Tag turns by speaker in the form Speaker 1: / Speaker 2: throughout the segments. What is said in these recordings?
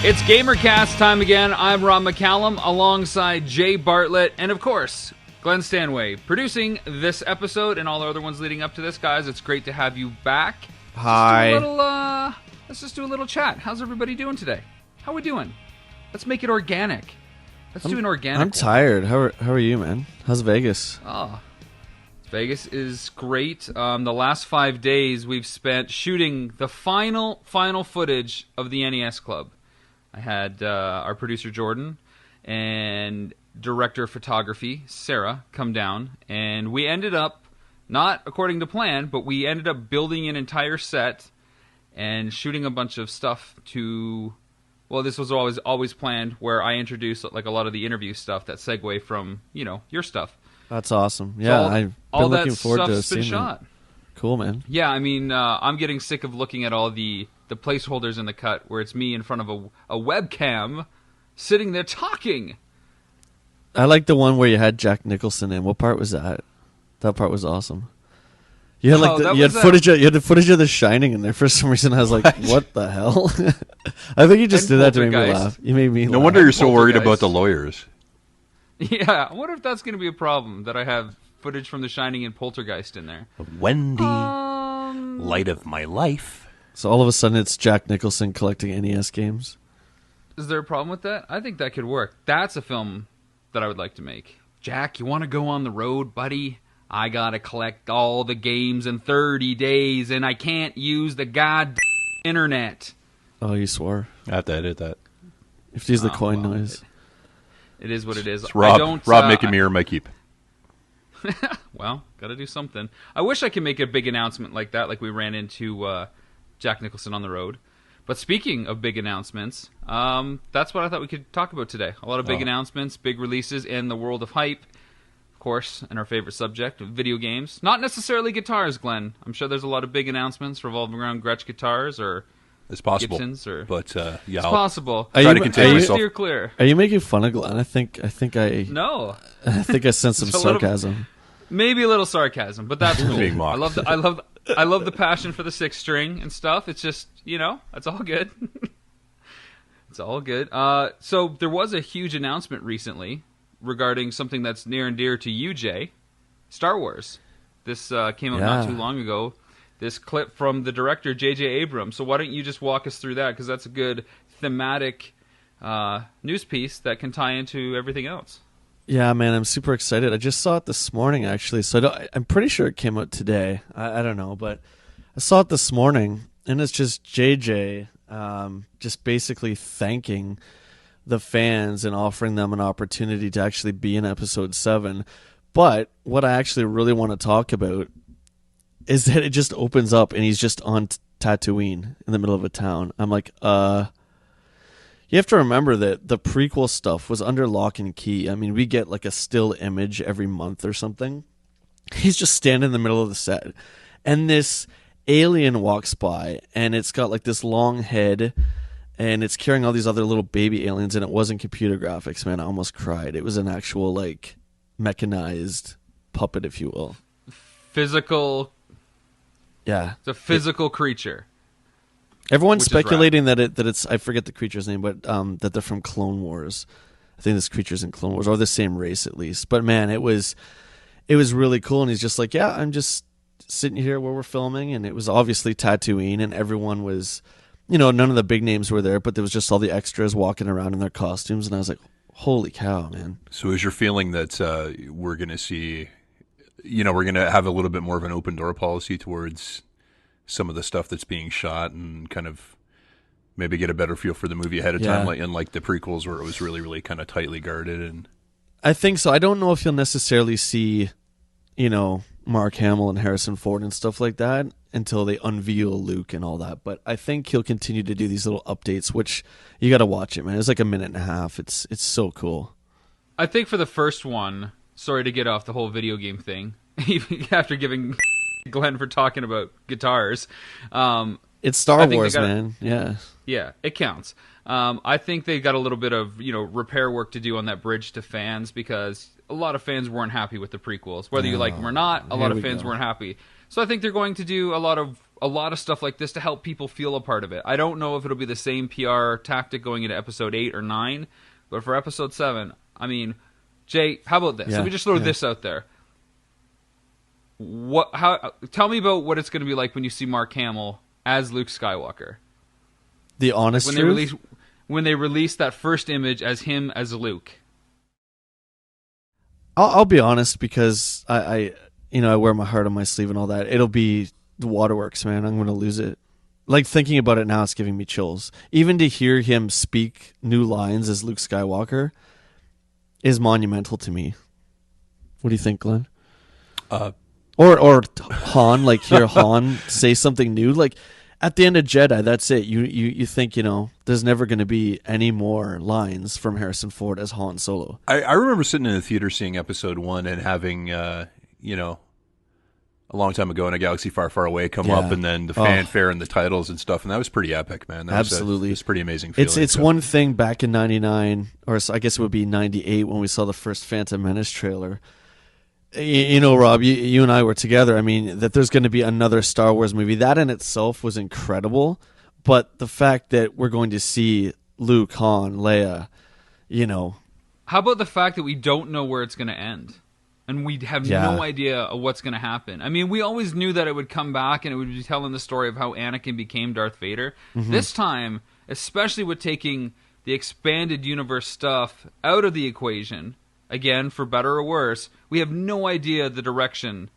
Speaker 1: It's GamerCast time again. I'm Rob McCallum alongside Jay Bartlett and, of course, Glenn Stanway producing this episode and all the other ones leading up to this. Guys, it's great to have you back.
Speaker 2: Hi.
Speaker 1: Let's just do a little chat. How's everybody doing today? How we doing? Let's make it organic. Let's do an organic
Speaker 2: I'm tired. How are you, man? How's Vegas?
Speaker 1: Vegas is great. The last 5 days we've spent shooting the final footage of the NES Club. I had our producer Jordan and director of photography Sarah come down, and we ended up, not according to plan, but we ended up building an entire set and shooting a bunch of stuff to... Well, this was always planned, where I introduced like a lot of the interview stuff that segue from, your stuff.
Speaker 2: That's awesome. Yeah,
Speaker 1: so
Speaker 2: I've been looking forward to seeing
Speaker 1: shot.
Speaker 2: That. Cool, man.
Speaker 1: Yeah, I mean, I'm getting sick of looking at all the placeholders in the cut where it's me in front of a webcam sitting there talking.
Speaker 2: I like the one where you had Jack Nicholson in. What part was that? That part was awesome. You had you had footage of The Shining in there for some reason. I was like, what the hell? I think you just did that to make me laugh. You made me laugh.
Speaker 3: No wonder you're so worried about the lawyers.
Speaker 1: Yeah, I wonder if that's going to be a problem, that I have footage from The Shining and Poltergeist in there.
Speaker 3: Wendy, light of my life.
Speaker 2: So all of a sudden it's Jack Nicholson collecting NES games.
Speaker 1: Is there a problem with that? I think that could work. That's a film that I would like to make. Jack, you want to go on the road, buddy? I got to collect all the games in 30 days, and I can't use the goddamn internet.
Speaker 2: Oh, you swore.
Speaker 3: I have to edit that.
Speaker 2: You have to use the coin noise.
Speaker 1: It is what it is.
Speaker 3: It's Rob making me earn my keep.
Speaker 1: Well, got to do something. I wish I could make a big announcement like that, like we ran into Jack Nicholson on the road. But speaking of big announcements, that's what I thought we could talk about today. A lot of big announcements, big releases in the world of hype. Of course, and our favorite subject, video games. Not necessarily guitars, Glenn. I'm sure there's a lot of big announcements revolving around Gretsch guitars or
Speaker 3: it's possible.
Speaker 1: Gibsons.
Speaker 3: But yeah,
Speaker 1: it's possible.
Speaker 3: Try to contain myself.
Speaker 1: Steer clear.
Speaker 2: Are you making fun of Glenn? I think I
Speaker 1: No.
Speaker 2: I think I sense some sarcasm.
Speaker 1: Maybe a little sarcasm, but that's cool.
Speaker 3: Being mocked.
Speaker 1: I love the passion for the sixth string and stuff. It's just, that's all good. It's all good. So there was a huge announcement recently regarding something that's near and dear to you, Jay. Star Wars. This came out not too long ago. This clip from the director, J.J. Abrams. So why don't you just walk us through that? Because that's a good thematic news piece that can tie into everything else.
Speaker 2: Yeah, man, I'm super excited. I just saw it this morning, actually. So I'm pretty sure it came out today. I don't know, but I saw it this morning, and it's just JJ just basically thanking the fans and offering them an opportunity to actually be in Episode 7. But what I actually really want to talk about is that it just opens up, and he's just on Tatooine in the middle of a town. I'm like, You have to remember that the prequel stuff was under lock and key. I mean, we get like a still image every month or something. He's just standing in the middle of the set, and this alien walks by, and it's got like this long head, and it's carrying all these other little baby aliens, and it wasn't computer graphics, man. I almost cried. It was an actual like mechanized puppet, if you will.
Speaker 1: Physical.
Speaker 2: Yeah.
Speaker 1: It's a physical creature.
Speaker 2: Everyone's speculating that it's I forget the creature's name, but that they're from Clone Wars. I think this creature's in Clone Wars, or the same race at least. But man, it was really cool, and he's just like, yeah, I'm just sitting here where we're filming, and it was obviously Tatooine, and everyone was, none of the big names were there, but there was just all the extras walking around in their costumes, and I was like, holy cow, man.
Speaker 3: So is your feeling that we're going to see, we're going to have a little bit more of an open door policy towards some of the stuff that's being shot, and kind of maybe get a better feel for the movie ahead of time, like the prequels where it was really, really kind of tightly guarded? And
Speaker 2: I think so. I don't know if you'll necessarily see, Mark Hamill and Harrison Ford and stuff like that until they unveil Luke and all that. But I think he'll continue to do these little updates, which you got to watch it, man. It's like a minute and a half. It's so cool.
Speaker 1: I think for the first one, sorry to get off the whole video game thing, after giving Glenn for talking about guitars.
Speaker 2: It's Star Wars, man. Yeah.
Speaker 1: Yeah, it counts. I think they got a little bit of, repair work to do on that bridge to fans, because a lot of fans weren't happy with the prequels. Whether you like them or not, a lot of fans weren't happy. So I think they're going to do a lot of a lot of stuff like this to help people feel a part of it. I don't know if it'll be the same PR tactic going into episode 8 or 9, but for episode 7, I mean, Jay, how about this?
Speaker 2: Yeah,
Speaker 1: Let me just throw this out there. Tell me about what it's going to be like when you see Mark Hamill as Luke Skywalker.
Speaker 2: The honest truth?
Speaker 1: When they release that first image as him as Luke.
Speaker 2: I'll be honest, because I wear my heart on my sleeve and all that. It'll be the waterworks, man. I'm going to lose it. Like, thinking about it now, it's giving me chills. Even to hear him speak new lines as Luke Skywalker is monumental to me. What do you think, Glenn? Or Han, like, hear Han say something new. Like, at the end of Jedi, that's it. You think, there's never going to be any more lines from Harrison Ford as Han Solo.
Speaker 3: I remember sitting in the theater seeing episode 1 and having, a long time ago in a galaxy far, far away come up, and then the fanfare and the titles and stuff, and that was pretty epic, man. That
Speaker 2: Absolutely.
Speaker 3: It was pretty amazing feeling.
Speaker 2: It's one thing back in 99, or I guess it would be 98 when we saw the first Phantom Menace trailer. Rob, you and I were together. I mean, that there's going to be another Star Wars movie. That in itself was incredible, but the fact that we're going to see Luke, Han, Leia,
Speaker 1: How about the fact that we don't know where it's going to end? And we have no idea of what's going to happen. I mean, we always knew that it would come back and it would be telling the story of how Anakin became Darth Vader. Mm-hmm. This time, especially with taking the expanded universe stuff out of the equation, again, for better or worse, we have no idea the direction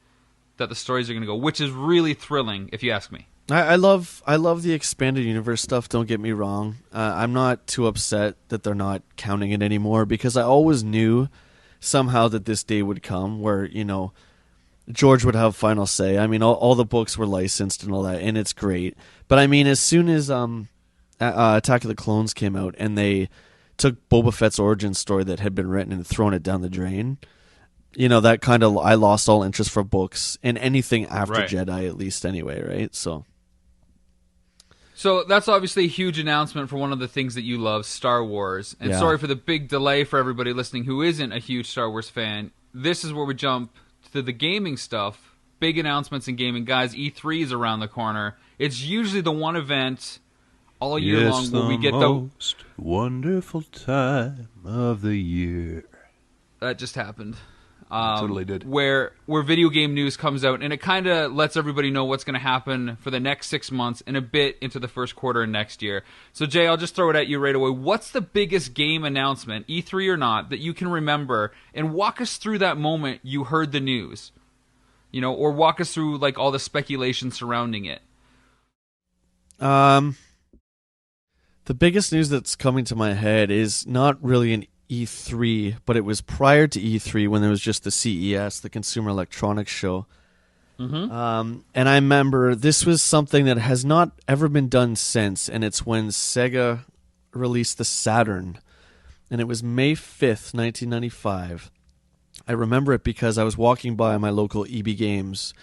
Speaker 1: that the stories are going to go, which is really thrilling, if you ask me.
Speaker 2: I love the expanded universe stuff, don't get me wrong. I'm not too upset that they're not counting it anymore, because I always knew somehow that this day would come where, George would have final say. I mean, all the books were licensed and all that, and it's great. But I mean, as soon as Attack of the Clones came out and they took Boba Fett's origin story that had been written and thrown it down the drain, that kind of, I lost all interest for books and anything after Jedi, at least anyway, right?
Speaker 1: So that's obviously a huge announcement for one of the things that you love, Star Wars. And sorry for the big delay for everybody listening who isn't a huge Star Wars fan. This is where we jump to the gaming stuff. Big announcements in gaming. Guys, E3 is around the corner. It's usually the one event all year long where we get the
Speaker 3: most wonderful time of the year.
Speaker 1: That just happened.
Speaker 3: Totally did.
Speaker 1: Where video game news comes out, and it kind of lets everybody know what's going to happen for the next 6 months and a bit into the first quarter of next year. So, Jay, I'll just throw it at you right away. What's the biggest game announcement, E3 or not, that you can remember? And walk us through that moment you heard the news. Or walk us through, like, all the speculation surrounding it.
Speaker 2: The biggest news that's coming to my head is not really an E3, but it was prior to E3 when there was just the CES, the Consumer Electronics Show. Mm-hmm. And I remember this was something that has not ever been done since, and it's when Sega released the Saturn, and it was May 5th, 1995. I remember it because I was walking by my local EB Games,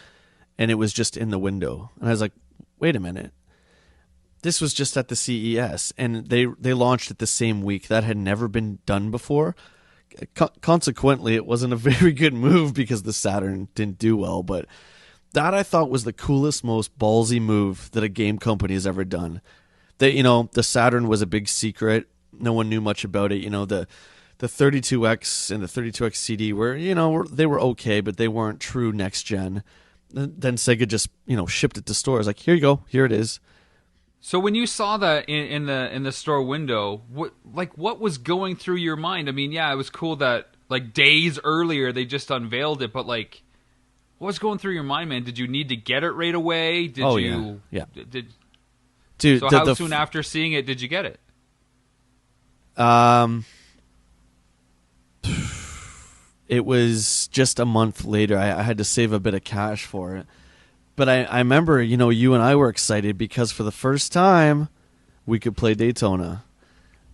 Speaker 2: and it was just in the window. And I was like, wait a minute. This was just at the CES, and they launched it the same week. That had never been done before. Consequently, it wasn't a very good move because the Saturn didn't do well, but that I thought was the coolest, most ballsy move that a game company has ever done. The Saturn was a big secret. No one knew much about it. The 32X and the 32X CD were, they were okay, but they weren't true next gen. Then Sega just, shipped it to stores. Like, here you go, here it is.
Speaker 1: So when you saw that in the store window, what was going through your mind? I mean, yeah, it was cool that like days earlier they just unveiled it, but like, what was going through your mind, man? Did you need to get it right away?
Speaker 2: Yeah.
Speaker 1: Dude, so how soon after seeing it did you get it?
Speaker 2: It was just a month later. I had to save a bit of cash for it. But I remember, you and I were excited because for the first time, we could play Daytona.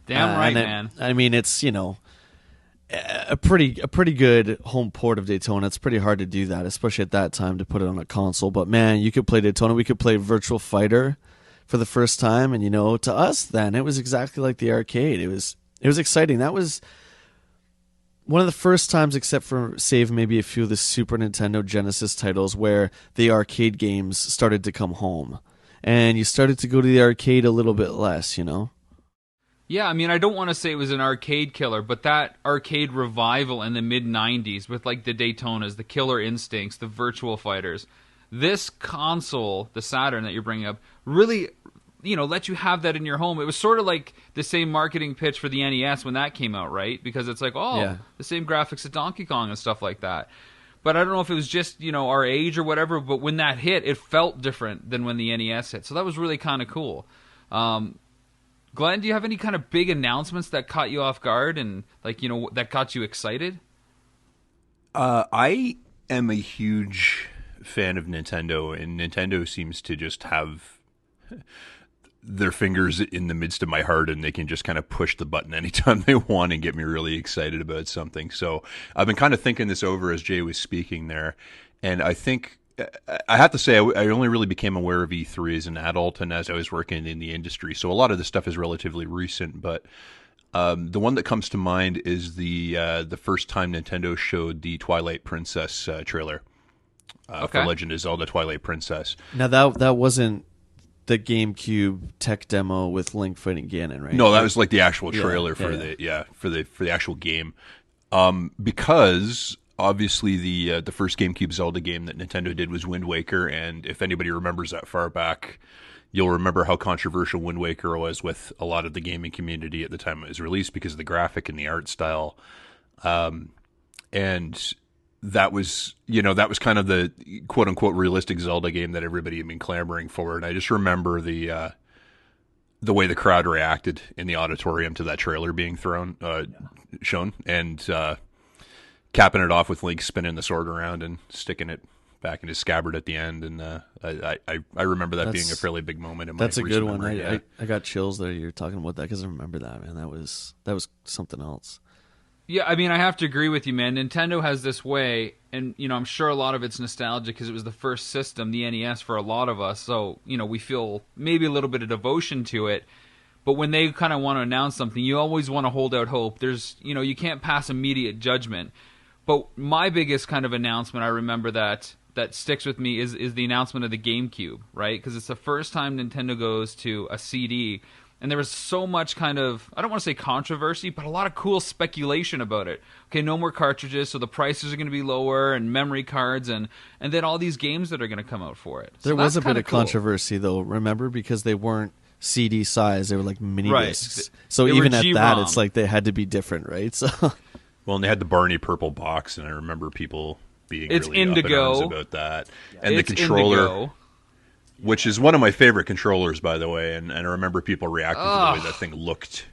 Speaker 1: Damn right, man.
Speaker 2: I mean, it's, a pretty good home port of Daytona. It's pretty hard to do that, especially at that time, to put it on a console. But, man, you could play Daytona. We could play Virtual Fighter for the first time. And, to us then, it was exactly like the arcade. It was exciting. That was one of the first times, except for save maybe a few of the Super Nintendo Genesis titles, where the arcade games started to come home. And you started to go to the arcade a little bit less, you know?
Speaker 1: Yeah, I mean, I don't want to say it was an arcade killer, but that arcade revival in the mid-90s with, like, the Daytonas, the Killer Instincts, the Virtual Fighters, this console, the Saturn that you're bringing up, really, let you have that in your home. It was sort of like the same marketing pitch for the NES when that came out, right? Because it's like, the same graphics as Donkey Kong and stuff like that. But I don't know if it was just, our age or whatever, but when that hit, it felt different than when the NES hit. So that was really kind of cool. Glenn, do you have any kind of big announcements that caught you off guard and, that got you excited?
Speaker 3: I am a huge fan of Nintendo, and Nintendo seems to just have their fingers in the midst of my heart, and they can just kind of push the button anytime they want and get me really excited about something. So I've been kind of thinking this over as Jay was speaking there, and I think I have to say I only really became aware of E3 as an adult and as I was working in the industry. So a lot of this stuff is relatively recent, but the one that comes to mind is the first time Nintendo showed the Twilight Princess trailer for Legend of Zelda: Twilight Princess.
Speaker 2: Now that wasn't the GameCube tech demo with Link fighting Ganon, right?
Speaker 3: No, that was like the actual trailer for the actual game. Because obviously the first GameCube Zelda game that Nintendo did was Wind Waker, and if anybody remembers that far back, you'll remember how controversial Wind Waker was with a lot of the gaming community at the time it was released because of the graphic and the art style. And that was kind of the quote unquote realistic Zelda game that everybody had been clamoring for. And I just remember the way the crowd reacted in the auditorium to that trailer being shown, and capping it off with Link spinning the sword around and sticking it back in his scabbard at the end. And I remember that being a fairly big moment in my
Speaker 2: That's a good one.
Speaker 3: memory.
Speaker 2: I got chills there. You're talking about that because I remember that, man. That was something else.
Speaker 1: Yeah, I mean, I have to agree with you, man. Nintendo has this way, and, I'm sure a lot of it's nostalgia because it was the first system, the NES, for a lot of us. So, we feel maybe a little bit of devotion to it. But when they kind of want to announce something, you always want to hold out hope. There's, you can't pass immediate judgment. But my biggest kind of announcement, I remember that sticks with me is the announcement of the GameCube, right? Because it's the first time Nintendo goes to a CD. And there was so much kind of, I don't want to say controversy, but a lot of cool speculation about it. Okay, no more cartridges, so the prices are going to be lower, and memory cards, and then all these games that are going to come out for it. So
Speaker 2: there was a bit of controversy, though, remember? Because they weren't CD size, they were like mini discs. So even at that, it's like they had to be different, right? So
Speaker 3: well, and they had the Barney purple box, and I remember people being really up in arms about that. And the controller... Indigo. Which is one of my favorite controllers, by the way, and I remember people reacting to the way that thing looked.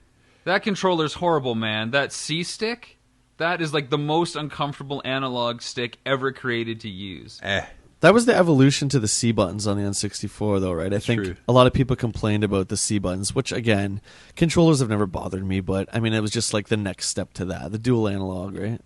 Speaker 1: That controller's horrible, man. That C-stick, that is like the most uncomfortable analog stick ever created to use.
Speaker 2: That was the evolution to the C buttons on the N64, though, right? I think a lot of people complained about the C buttons, which, again, controllers have never bothered me, but, I mean, it was just like the next step to that, the dual analog, right?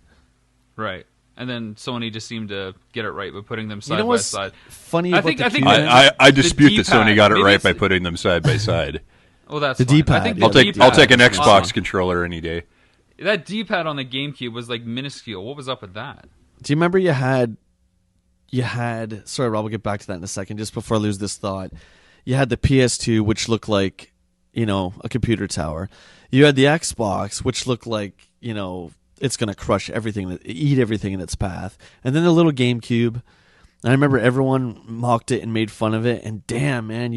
Speaker 1: Right. And then Sony just seemed to get it right by putting them side by side.
Speaker 2: Funny about the Cube?
Speaker 3: I dispute that Sony got it right by putting them side by side.
Speaker 1: Well, that's
Speaker 2: the
Speaker 1: fine.
Speaker 2: D-pad.
Speaker 3: I'll take an Xbox controller any day.
Speaker 1: That D-pad on the GameCube was like minuscule. What was up with that?
Speaker 2: Do you remember you had? Sorry, Rob. We'll get back to that in a second. Just before I lose this thought, you had the PS2, which looked like a computer tower. You had the Xbox, which looked like it's going to crush everything, eat everything in its path. And then the little GameCube. And I remember everyone mocked it and made fun of it. And damn, man,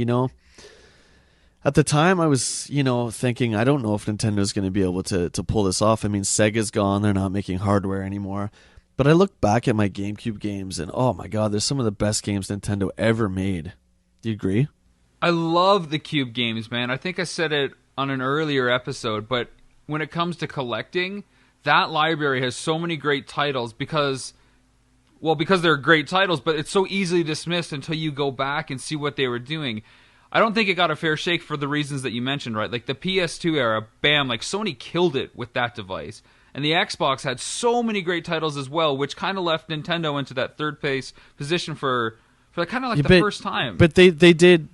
Speaker 2: at the time I was, thinking, I don't know if Nintendo's going to be able to pull this off. I mean, Sega's gone. They're not making hardware anymore. But I look back at my GameCube games and, oh my God, there's some of the best games Nintendo ever made. Do you agree?
Speaker 1: I love the Cube games, man. I think I said it on an earlier episode, but when it comes to collecting... that library has so many great titles because they're great titles, but it's so easily dismissed until you go back and see what they were doing. I don't think it got a fair shake for the reasons that you mentioned, right? Like the PS2 era, bam, like Sony killed it with that device. And the Xbox had so many great titles as well, which kind of left Nintendo into that third place position for kind of like the first time.
Speaker 2: But they did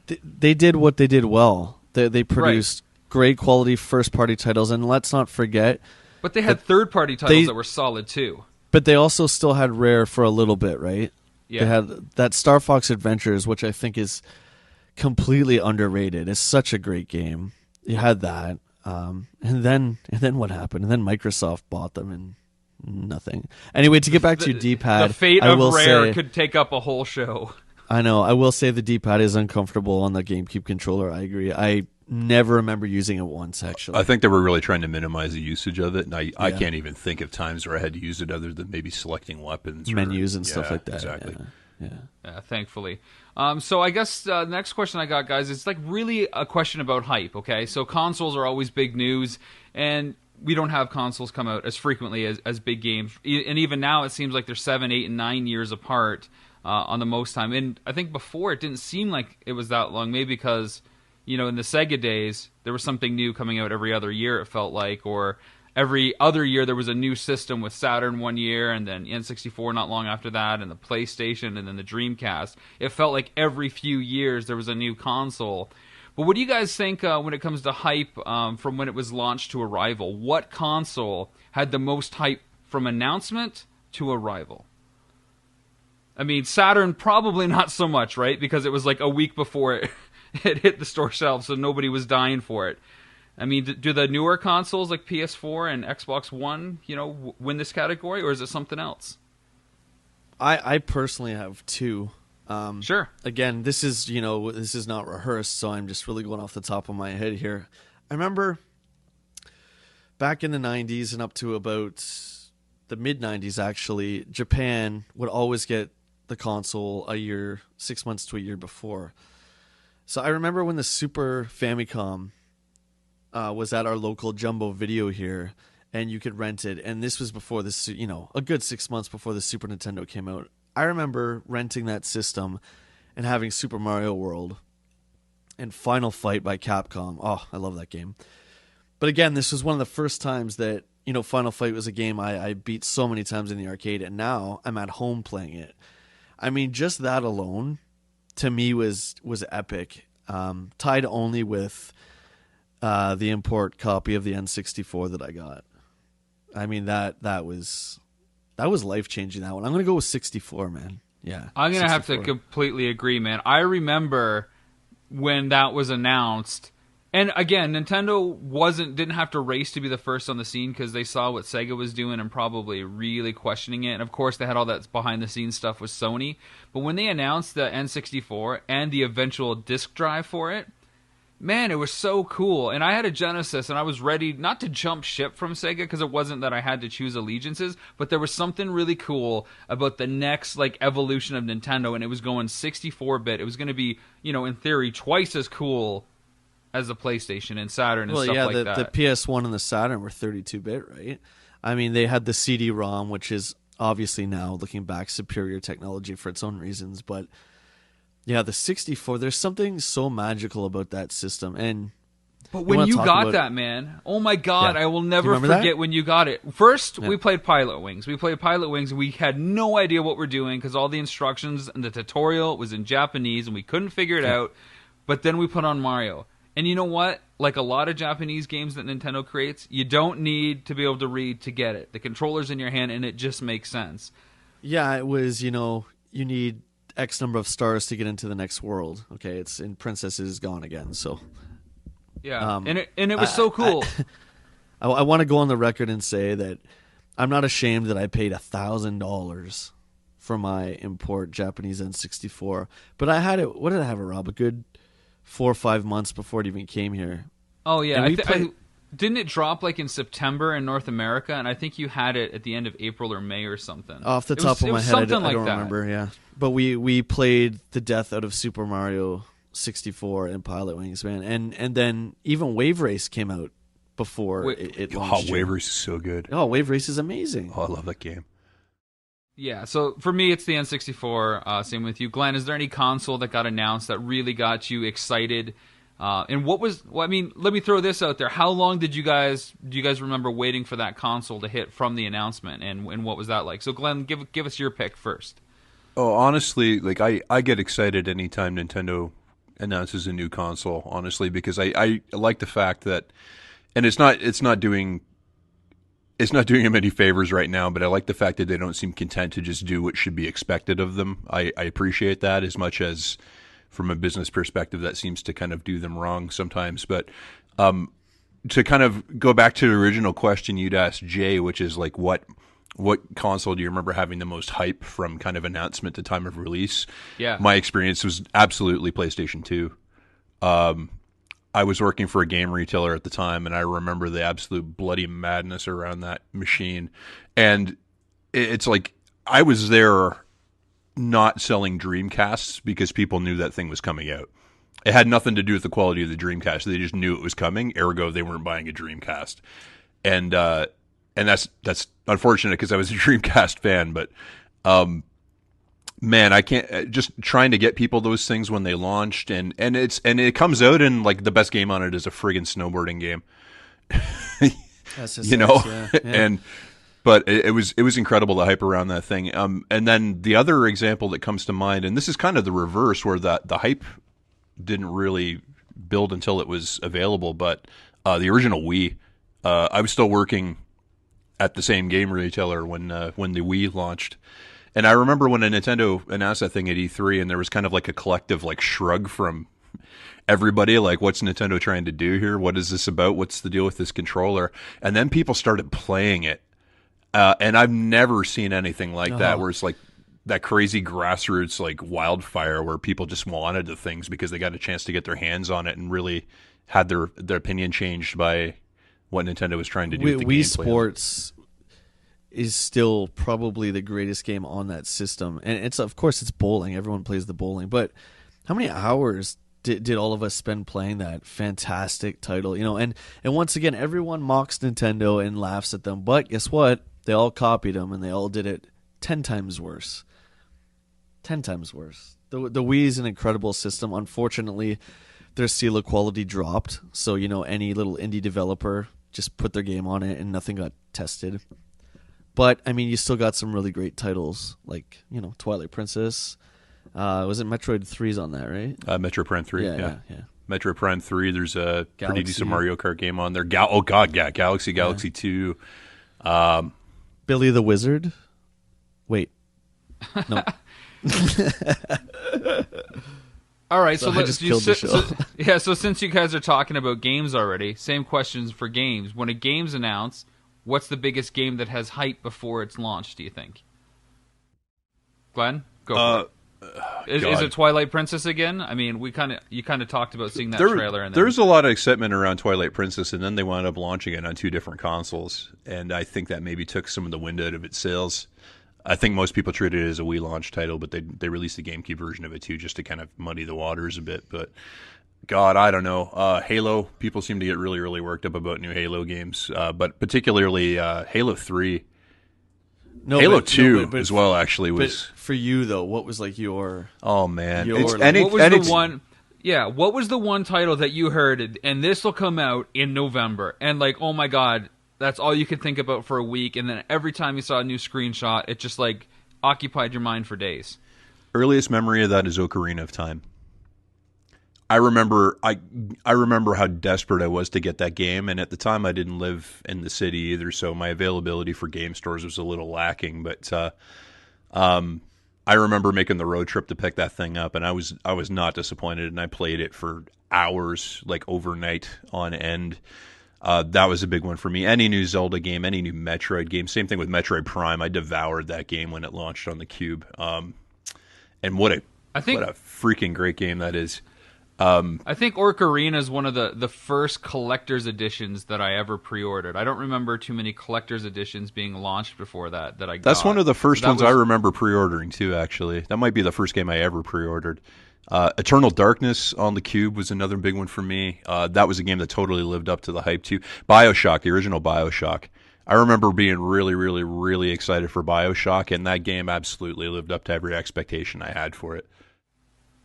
Speaker 2: what they did well. They produced great quality first party titles, and let's not forget
Speaker 1: But they had third-party titles that were solid too.
Speaker 2: But they also still had Rare for a little bit, right?
Speaker 1: Yeah.
Speaker 2: They had that Star Fox Adventures, which I think is completely underrated. It's such a great game. You had that, and then what happened? And then Microsoft bought them, and nothing. Anyway, to get back to your D-pad,
Speaker 1: the fate
Speaker 2: I
Speaker 1: of
Speaker 2: will
Speaker 1: Rare
Speaker 2: say,
Speaker 1: could take up a whole show.
Speaker 2: I know. I will say the D-pad is uncomfortable on the GameCube controller. I agree. I never remember using it once, actually.
Speaker 3: I think they were really trying to minimize the usage of it, and I can't even think of times where I had to use it other than maybe selecting weapons.
Speaker 2: Menus and stuff like that.
Speaker 3: Exactly.
Speaker 2: Yeah.
Speaker 1: Thankfully. So I guess the next question I got, guys, is like really a question about hype, okay? So consoles are always big news, and we don't have consoles come out as frequently as big games. And even now it seems like they're 7, 8, and 9 years apart on the most time. And I think before it didn't seem like it was that long, maybe because, you know, in the Sega days, there was something new coming out every other year, it felt like, or every other year there was a new system with Saturn one year, and then N64 not long after that, and the PlayStation, and then the Dreamcast. It felt like every few years there was a new console. But what do you guys think when it comes to hype from when it was launched to arrival? What console had the most hype from announcement to arrival? I mean, Saturn probably not so much, right? Because it was like a week before it hit the store shelves, so nobody was dying for it. I mean, do the newer consoles like PS4 and Xbox One, you know, win this category, or is it something else?
Speaker 2: I personally have two.
Speaker 1: Sure.
Speaker 2: Again, this is not rehearsed, so I'm just really going off the top of my head here. I remember back in the 90s and up to about the mid-90s, actually, Japan would always get the console 6 months to a year before. So I remember when the Super Famicom was at our local Jumbo Video here, and you could rent it. And this was before this, a good 6 months before the Super Nintendo came out. I remember renting that system and having Super Mario World and Final Fight by Capcom. Oh, I love that game. But again, this was one of the first times that, Final Fight was a game I beat so many times in the arcade, and now I'm at home playing it. I mean, just that alone, to me, was epic. Tied only with the import copy of the N64 that I got. I mean, that was life-changing, that one. I'm going to go with 64, man. Yeah.
Speaker 1: I'm going to have to completely agree, man. I remember when that was announced, and again, Nintendo didn't have to race to be the first on the scene because they saw what Sega was doing and probably really questioning it. And of course, they had all that behind-the-scenes stuff with Sony. But when they announced the N64 and the eventual disc drive for it, man, it was so cool. And I had a Genesis, and I was ready not to jump ship from Sega because it wasn't that I had to choose allegiances, but there was something really cool about the next evolution of Nintendo, and it was going 64-bit. It was going to be, in theory, twice as cool as the PlayStation and Saturn and stuff like that.
Speaker 2: The PS1 and the Saturn were 32-bit, right? I mean, they had the CD-ROM, which is obviously now, looking back, superior technology for its own reasons, but yeah, the 64, there's something so magical about that system.
Speaker 1: But when you got that, man, oh my God,
Speaker 2: Yeah.
Speaker 1: I will never forget when you got it. First, we played Pilot Wings. We had no idea what we're doing because all the instructions and the tutorial was in Japanese and we couldn't figure it out. But then we put on Mario. And you know what? Like a lot of Japanese games that Nintendo creates, you don't need to be able to read to get it. The controller's in your hand and it just makes sense.
Speaker 2: Yeah, it was, you need X number of stars to get into the next world. Okay, it's in Princess is gone again. So
Speaker 1: yeah, and it was so cool.
Speaker 2: I want to go on the record and say that I'm not ashamed that I paid $1,000 for my import Japanese N64. But I had it. What did I have it, Rob? A good 4 or 5 months before it even came here.
Speaker 1: Oh yeah, didn't it drop in September in North America? And I think you had it at the end of April or May or something.
Speaker 2: Off the top of my head, I don't remember. Yeah, but we played the death out of Super Mario 64 and Pilot Wings, man, and then even Wave Race came out before it launched.
Speaker 3: Wave Race is so good.
Speaker 2: Oh, Wave Race is amazing.
Speaker 3: Oh, I love that game.
Speaker 1: Yeah, so for me, it's the N64. Same with you, Glenn. Is there any console that got announced that really got you excited? And what was? Well, I mean, let me throw this out there. How long do you guys remember waiting for that console to hit from the announcement, and what was that like? So, Glenn, give us your pick first.
Speaker 3: Oh, honestly, I get excited anytime Nintendo announces a new console. Honestly, because I like the fact that, and it's not doing it's not doing them any favors right now, but I like the fact that they don't seem content to just do what should be expected of them. I appreciate that as much as from a business perspective, that seems to kind of do them wrong sometimes. But to kind of go back to the original question you'd asked Jay, which is like, what console do you remember having the most hype from kind of announcement to time of release?
Speaker 1: Yeah.
Speaker 3: My experience was absolutely PlayStation 2. I was working for a game retailer at the time, and I remember the absolute bloody madness around that machine. And it's like I was there not selling Dreamcasts because people knew that thing was coming out. It had nothing to do with the quality of the Dreamcast. They just knew it was coming. Ergo, they weren't buying a Dreamcast. And that's unfortunate because I was a Dreamcast fan. But man, I can't just trying to get people those things when they launched, and it comes out and like the best game on it is a friggin' snowboarding game.
Speaker 2: That's just
Speaker 3: you know,
Speaker 2: yeah.
Speaker 3: and but it was incredible the hype around that thing. And then the other example that comes to mind, and this is kind of the reverse, where the hype didn't really build until it was available, but the original Wii. I was still working at the same game retailer when the Wii launched. And I remember when Nintendo announced that thing at E3, and there was kind of like a collective like shrug from everybody, like, what's Nintendo trying to do here? What is this about? What's the deal with this controller? And then people started playing it. And I've never seen anything like that, where it's like that crazy grassroots like wildfire where people just wanted the things because they got a chance to get their hands on it and really had their opinion changed by what Nintendo was trying to do with the
Speaker 2: Wii
Speaker 3: gameplay.
Speaker 2: Sports is still probably the greatest game on that system, and it's of course it's bowling. Everyone plays the bowling, but how many hours did all of us spend playing that fantastic title? You know, and once again, everyone mocks Nintendo and laughs at them, but guess what? They all copied them, and they all did it 10 times worse. 10 times worse. The Wii is an incredible system. Unfortunately, their seal of quality dropped, so you know any little indie developer just put their game on it, and nothing got tested. But, I mean, you still got some really great titles, like, you know, Twilight Princess. Was it Metroid 3's on that, right?
Speaker 3: Metroid Prime 3, yeah. Metroid Prime 3, there's a
Speaker 2: Galaxy.
Speaker 3: pretty decent Mario Kart game on there. Galaxy 2.
Speaker 2: Billy the Wizard? Wait. No.
Speaker 1: All right,
Speaker 2: So
Speaker 1: so
Speaker 2: I just killed the show.
Speaker 1: So since you guys are talking about games already, same questions for games. When a game's announced, what's the biggest game that has hype before it's launched, do you think? Glenn, go for it. Is it Twilight Princess again? I mean, you kind of talked about seeing that trailer, and
Speaker 3: there's a lot of excitement around Twilight Princess, and then they wound up launching it on 2 different consoles, and I think that maybe took some of the wind out of its sails. I think most people treated it as a Wii launch title, but they released the GameCube version of it too, just to kind of muddy the waters a bit. But God, I don't know. Halo, people seem to get really, really worked up about new Halo games, but particularly Halo 3. Halo 2 as well, actually, was...
Speaker 2: But for you, though, what was like your...
Speaker 3: Oh, man.
Speaker 1: What was the one title that you heard, and this will come out in November, and like, oh my God, that's all you could think about for a week, and then every time you saw a new screenshot, it just like occupied your mind for days?
Speaker 3: Earliest memory of that is Ocarina of Time. I remember how desperate I was to get that game, and at the time I didn't live in the city either, so my availability for game stores was a little lacking. But I remember making the road trip to pick that thing up, and I was not disappointed, and I played it for hours, like overnight on end. That was a big one for me. Any new Zelda game, any new Metroid game, same thing with Metroid Prime. I devoured that game when it launched on the Cube, and what a freaking great game that is.
Speaker 1: I think Ocarina is one of the first collector's editions that I ever pre-ordered. I don't remember too many collector's editions being launched before that I got.
Speaker 3: That's one of the first ones I remember pre-ordering too, actually. That might be the first game I ever pre-ordered. Eternal Darkness on the Cube was another big one for me. That was a game that totally lived up to the hype too. BioShock, the original BioShock. I remember being really, really, really excited for BioShock, and that game absolutely lived up to every expectation I had for it.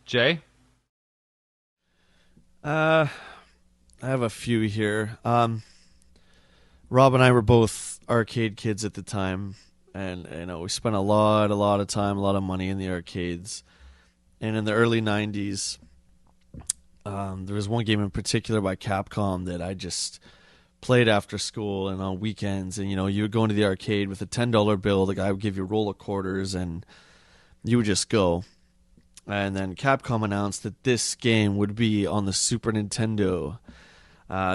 Speaker 1: Jay?
Speaker 2: I have a few here. Rob and I were both arcade kids at the time, and you know we spent a lot of time, a lot of money in the arcades. And in the early '90s, there was one game in particular by Capcom that I just played after school and on weekends, and you would go into the arcade with a $10 bill. The guy would give you a roll of quarters, and you would just go. And then Capcom announced that this game would be on the Super Nintendo.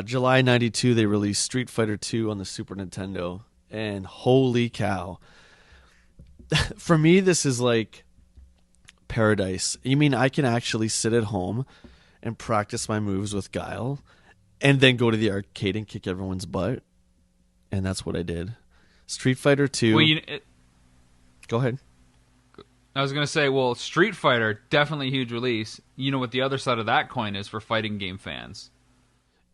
Speaker 2: July 92, they released Street Fighter 2 on the Super Nintendo, and holy cow. For me, this is like paradise. You mean I can actually sit at home and practice my moves with Guile and then go to the arcade and kick everyone's butt? And that's what I did. Street Fighter 2.
Speaker 1: Well,
Speaker 2: go ahead.
Speaker 1: I was going to say, well, Street Fighter, definitely a huge release. You know what the other side of that coin is for fighting game fans.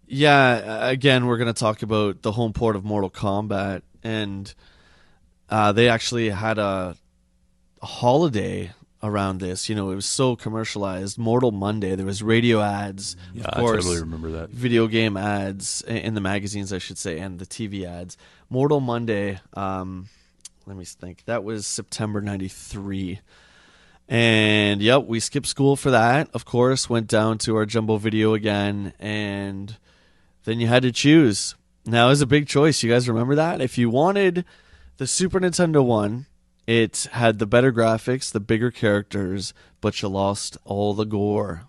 Speaker 2: Yeah, again, we're going to talk about the home port of Mortal Kombat. And they actually had a holiday around this. It was so commercialized. Mortal Monday. There was radio ads.
Speaker 3: Yeah,
Speaker 2: of course,
Speaker 3: I totally remember that. Video
Speaker 2: game ads in the magazines, I should say, and the TV ads. Mortal Monday, let me think. That was September 93. And, yep, we skipped school for that, of course. Went down to our Jumbo Video again, and then you had to choose. Now, it was a big choice. You guys remember that? If you wanted the Super Nintendo one, it had the better graphics, the bigger characters, but you lost all the gore.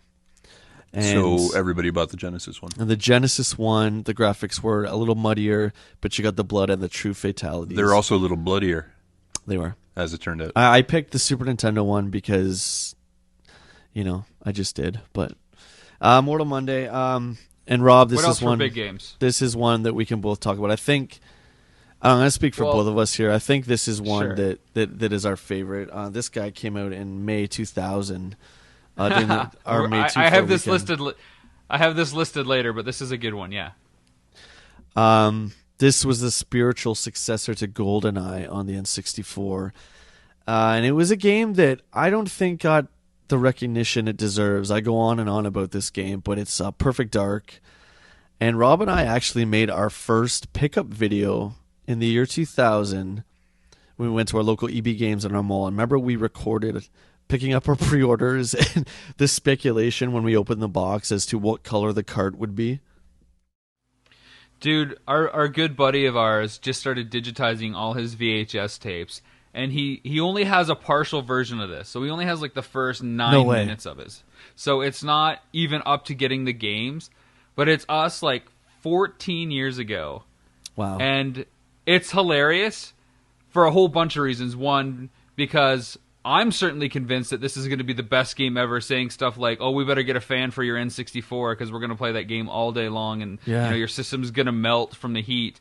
Speaker 2: And
Speaker 3: so everybody bought the Genesis one.
Speaker 2: And the Genesis one, the graphics were a little muddier, but you got the blood and the true fatalities.
Speaker 3: They're also a little bloodier.
Speaker 2: They were.
Speaker 3: As it turned out.
Speaker 2: I picked the Super Nintendo one because, I just did. But Mortal Monday, and Rob, this
Speaker 1: what else
Speaker 2: is one.
Speaker 1: For big games?
Speaker 2: This is one that we can both talk about. I think I'm going to speak for both of us here. I think this is one
Speaker 1: sure.
Speaker 2: that is our favorite. This guy came out in May 2000. May
Speaker 1: I have this listed. I have this listed later, but this is a good one. Yeah.
Speaker 2: This was the spiritual successor to GoldenEye on the N64, and it was a game that I don't think got the recognition it deserves. I go on and on about this game, but it's Perfect Dark. And Rob and I actually made our first pickup video in the year 2000. We went to our local EB Games in our mall. And remember, we recorded picking up our pre-orders and the speculation when we opened the box as to what color the cart would be.
Speaker 1: Dude, our good buddy of ours just started digitizing all his VHS tapes, and he only has a partial version of this. So he only has like the first 9 minutes of it. So it's not even up to getting the games, but it's us like 14 years ago.
Speaker 2: Wow.
Speaker 1: And it's hilarious for a whole bunch of reasons. One, because I'm certainly convinced that this is going to be the best game ever, saying stuff like, oh, we better get a fan for your N64 because we're going to play that game all day long, and your system's going to melt from the heat.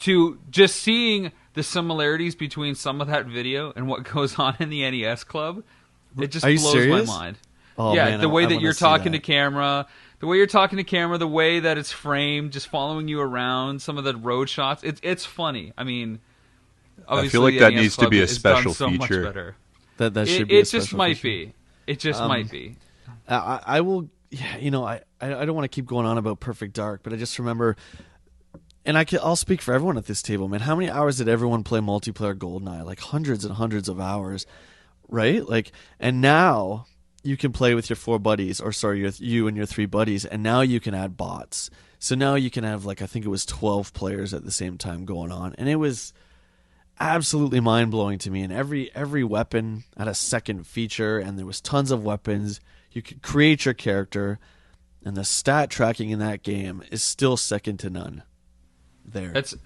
Speaker 1: To just seeing the similarities between some of that video and what goes on in the NES Club, it just blows my mind.
Speaker 2: Oh,
Speaker 1: yeah,
Speaker 2: man,
Speaker 1: the way that you're talking
Speaker 2: that.
Speaker 1: to camera, the way you're talking to camera, the way that it's framed, just following you around, some of the road shots, it's funny. I mean, obviously
Speaker 3: I feel like
Speaker 1: the
Speaker 3: that
Speaker 1: NES
Speaker 3: needs to
Speaker 1: Club
Speaker 3: be a
Speaker 1: is
Speaker 3: special
Speaker 1: done so much
Speaker 3: feature.
Speaker 1: better.
Speaker 2: That should be a
Speaker 1: It
Speaker 2: special
Speaker 1: just might
Speaker 2: feature.
Speaker 1: be. It just might be.
Speaker 2: I will. Yeah, I don't want to keep going on about Perfect Dark, but I just remember, and I'll speak for everyone at this table, man. How many hours did everyone play multiplayer GoldenEye? Like hundreds and hundreds of hours, right? Like, and now you can play with your 4 buddies, or sorry, you and your 3 buddies, and now you can add bots. So now you can have, like, I think it was 12 players at the same time going on, and it was absolutely mind-blowing to me. And every weapon had a second feature, and there was tons of weapons. You could create your character, and the stat tracking in that game is still second to none.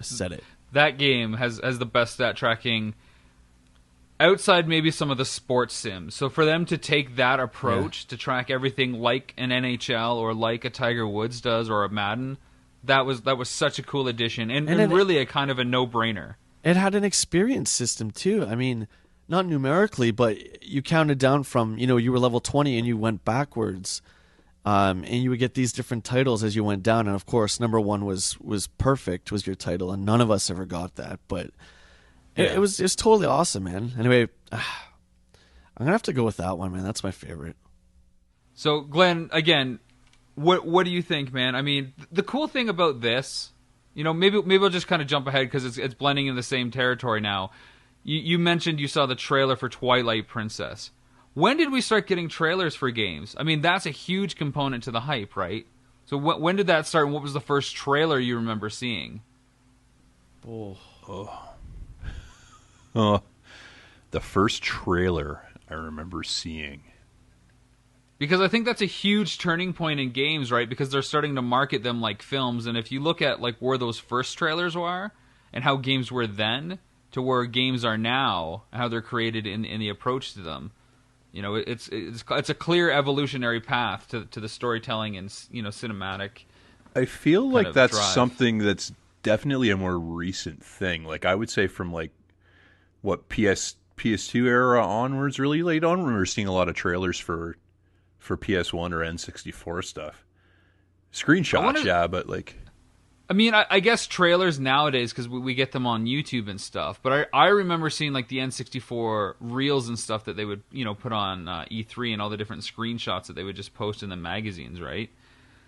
Speaker 2: Said it.
Speaker 1: That game has the best stat tracking outside maybe some of the sports sims. So for them to take that approach to track everything like an NHL or like a Tiger Woods does or a Madden, that was such a cool addition and really a kind of a no-brainer.
Speaker 2: It had an experience system too. I mean, not numerically, but you counted down from, you were level 20 and you went backwards. And you would get these different titles as you went down. And of course, number 1 was perfect, was your title. And none of us ever got that. But it was totally awesome, man. Anyway, I'm going to have to go with that one, man. That's my favorite.
Speaker 1: So, Glenn, again, what do you think, man? I mean, the cool thing about this, maybe I'll just kind of jump ahead because it's blending in the same territory now. You mentioned you saw the trailer for Twilight Princess. When did we start getting trailers for games? I mean, that's a huge component to the hype, right? So when did that start, and what was the first trailer you remember seeing?
Speaker 2: Oh.
Speaker 3: The first trailer I remember seeing.
Speaker 1: Because I think that's a huge turning point in games, right? Because they're starting to market them like films, and if you look at like where those first trailers were and how games were then to where games are now, how they're created in the approach to them, you know, it's a clear evolutionary path to the storytelling and, you know, cinematic.
Speaker 3: I feel like that's
Speaker 1: drive.
Speaker 3: something that's definitely a more recent thing. Like I would say from like what PS2 era onwards, really late on, we were seeing a lot of trailers for PS1 or N64 stuff. Screenshots, yeah, but like...
Speaker 1: I mean, I guess trailers nowadays, because we get them on YouTube and stuff, but I remember seeing like the N64 reels and stuff that they would, you know, put on E3 and all the different screenshots that they would just post in the magazines, right?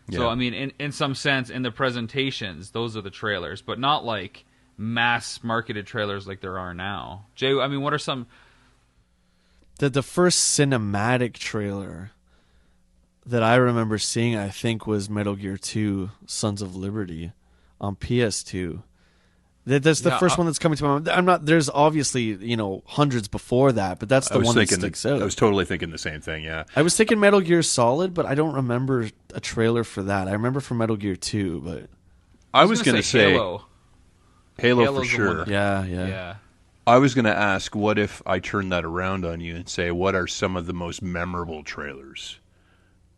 Speaker 1: Yeah. So, I mean, in some sense, in the presentations, those are the trailers, but not like mass-marketed trailers like there are now. Jay, I mean, what are some...
Speaker 2: The first cinematic trailer that I remember seeing, I think, was Metal Gear 2 Sons of Liberty on PS2. That's the first one that's coming to my mind. I'm not. There's obviously, you know, hundreds before that, but that's the one that sticks out.
Speaker 3: I was totally thinking the same thing. Yeah,
Speaker 2: I was thinking Metal Gear Solid, but I don't remember a trailer for that. I remember for Metal Gear 2, but
Speaker 3: I was going to say
Speaker 1: Halo.
Speaker 3: Halo for sure.
Speaker 2: Yeah.
Speaker 3: I was going to ask, what if I turned that around on you and say, what are some of the most memorable trailers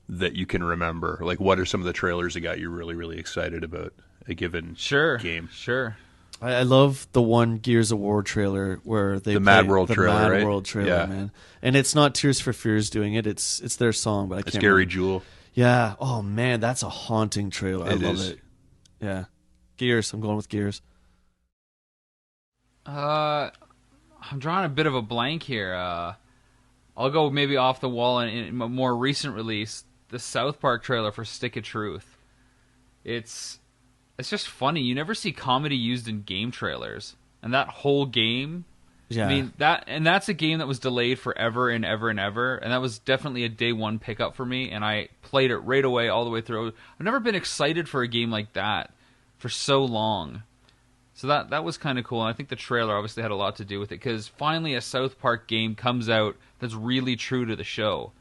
Speaker 3: that you can remember? Like, what are some of the trailers that got you really, really excited about a given game?
Speaker 1: Sure.
Speaker 2: I love the one Gears of War trailer where they
Speaker 3: the Mad World trailer,
Speaker 2: Mad
Speaker 3: right?
Speaker 2: World trailer, man. And it's not Tears for Fears doing it; it's their song, but I can't.
Speaker 3: It's Gary
Speaker 2: remember.
Speaker 3: Jewell.
Speaker 2: Yeah. Oh man, that's a haunting trailer. I love it. Yeah. Gears. I'm going with Gears.
Speaker 1: I'm drawing a bit of a blank here. I'll go maybe off the wall in a more recent release, the South Park trailer for Stick of Truth. It's just funny. You never see comedy used in game trailers, and that whole game.
Speaker 2: Yeah.
Speaker 1: I mean that's a game that was delayed forever and ever and ever, and that was definitely a day one pickup for me. And I played it right away, all the way through. I've never been excited for a game like that for so long. So that was kind of cool, and I think the trailer obviously had a lot to do with it, because finally a South Park game comes out that's really true to the show.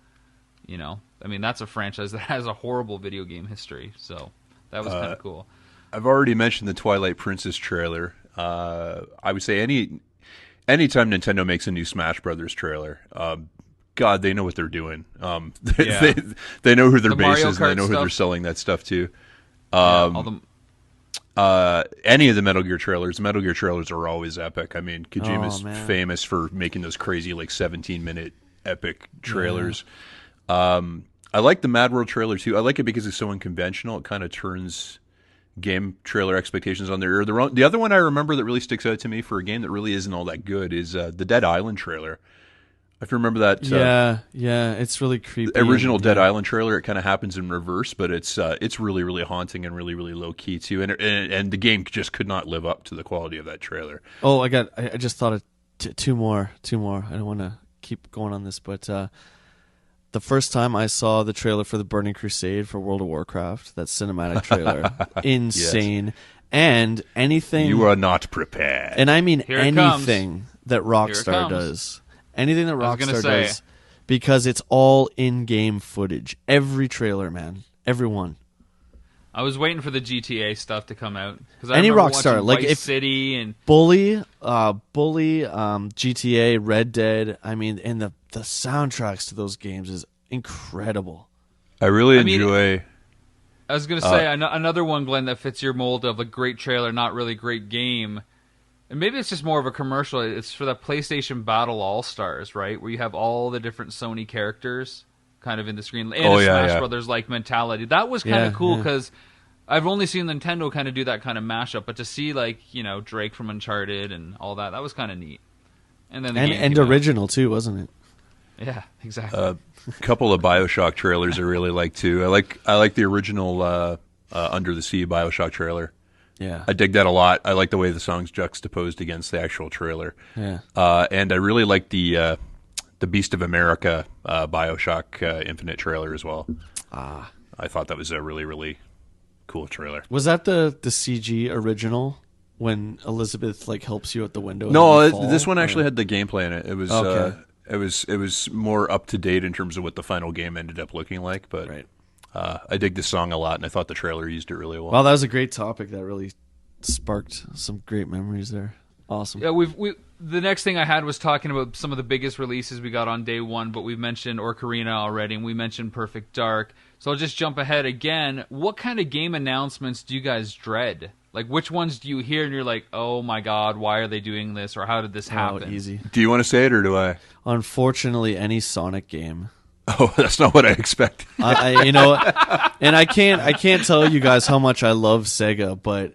Speaker 1: You know, I mean, that's a franchise that has a horrible video game history, so that was kind of cool.
Speaker 3: I've already mentioned the Twilight Princess trailer. I would say anytime Nintendo makes a new Smash Brothers trailer, God, they know what they're doing. They know who their base is, and they know who they're selling that stuff to. Any of the Metal Gear trailers are always epic. I mean, Kojima's famous for making those crazy, like, 17-minute epic trailers. Yeah. I like the Mad World trailer, too. I like it because it's so unconventional. It kind of turns game trailer expectations on their ear. The other one I remember that really sticks out to me for a game that really isn't all that good is the Dead Island trailer. If you remember that,
Speaker 2: yeah, it's really creepy.
Speaker 3: The original Dead Island trailer, it kind of happens in reverse, but it's really, really haunting and really, really low key too. And the game just could not live up to the quality of that trailer.
Speaker 2: Oh, I just thought of two more. I don't want to keep going on this, but the first time I saw the trailer for the Burning Crusade for World of Warcraft, that cinematic trailer, insane. Yes. And anything
Speaker 3: you are not prepared,
Speaker 2: and I mean anything that Rockstar does. Anything that Rockstar does, because it's all in-game footage. Every trailer, man. Everyone.
Speaker 1: I was waiting for the GTA stuff to come out.
Speaker 2: Any Rockstar, like
Speaker 1: Vice City and
Speaker 2: Bully, GTA, Red Dead. I mean, and the soundtracks to those games is incredible.
Speaker 3: I really enjoy.
Speaker 1: I was going to say another one, Glenn, that fits your mold of a great trailer, not really great game. And maybe it's just more of a commercial. It's for the PlayStation Battle All-Stars, right? Where you have all the different Sony characters kind of in the screen. And Smash Brothers-like mentality. That was kind of cool because I've only seen Nintendo kind of do that kind of mashup. But to see, like, you know, Drake from Uncharted and all that, that was kind of neat. And then
Speaker 2: and original, too, wasn't it?
Speaker 1: Yeah, exactly.
Speaker 3: A couple of BioShock trailers I really like, too. I like the original Under the Sea BioShock trailer.
Speaker 2: Yeah,
Speaker 3: I dig that a lot. I like the way the song's juxtaposed against the actual trailer.
Speaker 2: Yeah,
Speaker 3: and I really like the Beast of America BioShock Infinite trailer as well.
Speaker 2: I
Speaker 3: thought that was a really, really cool trailer.
Speaker 2: Was that the CG original when Elizabeth like helps you at the window?
Speaker 3: No,
Speaker 2: and you fall,
Speaker 3: this one
Speaker 2: or-
Speaker 3: actually had the gameplay in it. It was
Speaker 2: Okay.
Speaker 3: it was more up to date in terms of what the final game ended up looking like. But
Speaker 2: Right.
Speaker 3: I dig this song a lot, and I thought the trailer used it really well.
Speaker 2: Wow, that was a great topic. That really sparked some great memories there. Awesome.
Speaker 1: Yeah, the next thing I had was talking about some of the biggest releases we got on day one, but we've mentioned Ocarina already, and we mentioned Perfect Dark. So I'll just jump ahead again. What kind of game announcements do you guys dread? Like, which ones do you hear and you're like, oh my god, why are they doing this, or how did this happen?
Speaker 2: Oh, easy.
Speaker 3: Do you want to say it or do I?
Speaker 2: Unfortunately, any Sonic game.
Speaker 3: Oh, that's not what I expect.
Speaker 2: You know, and I can't tell you guys how much I love Sega, but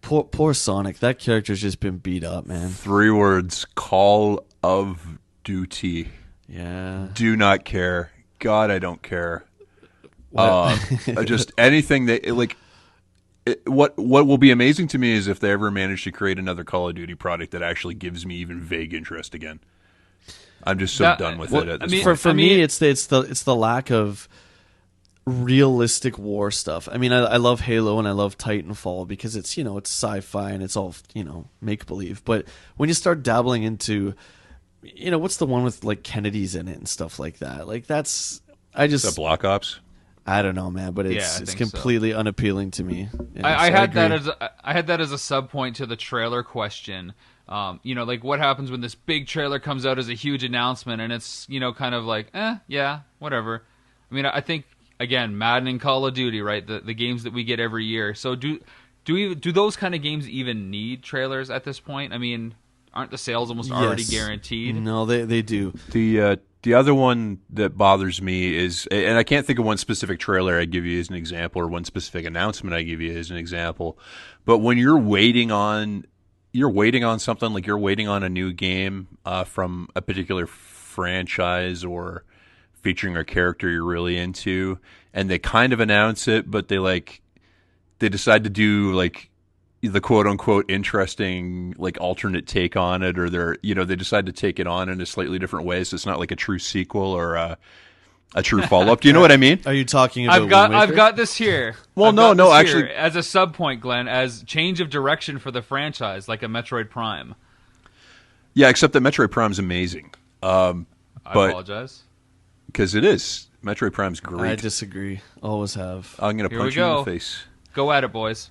Speaker 2: poor Sonic, that character's just been beat up, man.
Speaker 3: 3 words: Call of Duty.
Speaker 2: Yeah.
Speaker 3: Do not care. God, I don't care.
Speaker 2: What?
Speaker 3: Just anything that like. What will be amazing to me is if they ever manage to create another Call of Duty product that actually gives me even vague interest again. I'm just so done with it at this point.
Speaker 2: For me, it's the lack of realistic war stuff. I mean, I love Halo and I love Titanfall because it's it's sci-fi and it's all make believe. But when you start dabbling into what's the one with like Kennedys in it and stuff like that, like
Speaker 3: Is that Black Ops?
Speaker 2: I don't know, man, but
Speaker 1: Yeah,
Speaker 2: it's
Speaker 1: I think
Speaker 2: completely unappealing to me. Yeah,
Speaker 1: I
Speaker 2: so
Speaker 1: had
Speaker 2: agree.
Speaker 1: I had that as a sub point to the trailer question. Like what happens when this big trailer comes out as a huge announcement and it's kind of like yeah, whatever. I mean, I think again, Madden and Call of Duty, right? The games that we get every year. So do those kind of games even need trailers at this point? I mean, aren't the sales almost already
Speaker 2: Yes.
Speaker 1: guaranteed?
Speaker 2: No, they do.
Speaker 3: The other one that bothers me is, and I can't think of one specific trailer I give you as an example, or one specific announcement I give you as an example, but when you're waiting on something, like you're waiting on a new game from a particular franchise or featuring a character you're really into, and they kind of announce it, but they decide to do like the quote unquote interesting like alternate take on it, or they decide to take it on in a slightly different way, so it's not like a true sequel or a true follow up. Do you know what I mean?
Speaker 2: Are you talking about
Speaker 1: I've got this here.
Speaker 3: Well,
Speaker 1: I've
Speaker 3: no,
Speaker 1: got this
Speaker 3: actually-
Speaker 1: here as a sub point, Glenn, as change of direction for the franchise, like a Metroid Prime.
Speaker 3: Yeah, except that Metroid Prime's amazing.
Speaker 1: I
Speaker 3: But-
Speaker 1: apologize.
Speaker 3: Because it is. Metroid Prime's great.
Speaker 2: I disagree. Always have.
Speaker 3: I'm going to
Speaker 1: Here we
Speaker 3: punch you in
Speaker 1: go.
Speaker 3: the face.
Speaker 1: Go at it, boys.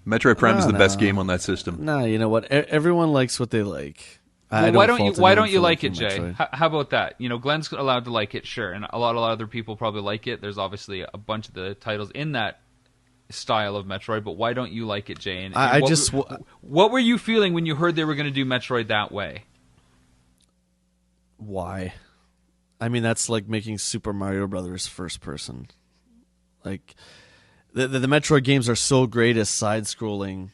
Speaker 3: Metroid Prime is
Speaker 2: No,
Speaker 3: the best
Speaker 2: no.
Speaker 3: game on that system.
Speaker 2: Nah, you know what? Everyone likes what they like.
Speaker 1: Well, why don't you
Speaker 2: fault
Speaker 1: like it,
Speaker 2: anyone for
Speaker 1: Jay?
Speaker 2: Metroid.
Speaker 1: How about that? Glenn's allowed to like it, sure, and a lot of other people probably like it. There's obviously a bunch of the titles in that style of Metroid, but why don't you like it, Jay? And what were you feeling when you heard they were going to do Metroid that way?
Speaker 2: Why? I mean, that's like making Super Mario Brothers first person. Like the Metroid games are so great as side scrolling.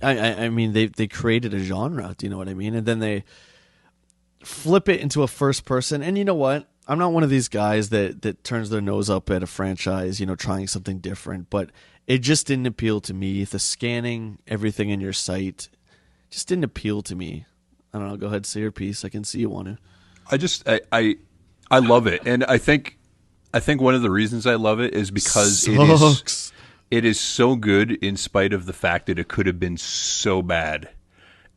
Speaker 2: I mean, they created a genre. Do you know what I mean? And then they flip it into a first person. And you know what? I'm not one of these guys that turns their nose up at a franchise, trying something different. But it just didn't appeal to me. The scanning everything in your site just didn't appeal to me. I don't know. Go ahead, say your piece. I can see you want to.
Speaker 3: I love it, and I think one of the reasons I love it is because
Speaker 2: Sucks.
Speaker 3: it is so good in spite of the fact that it could have been so bad.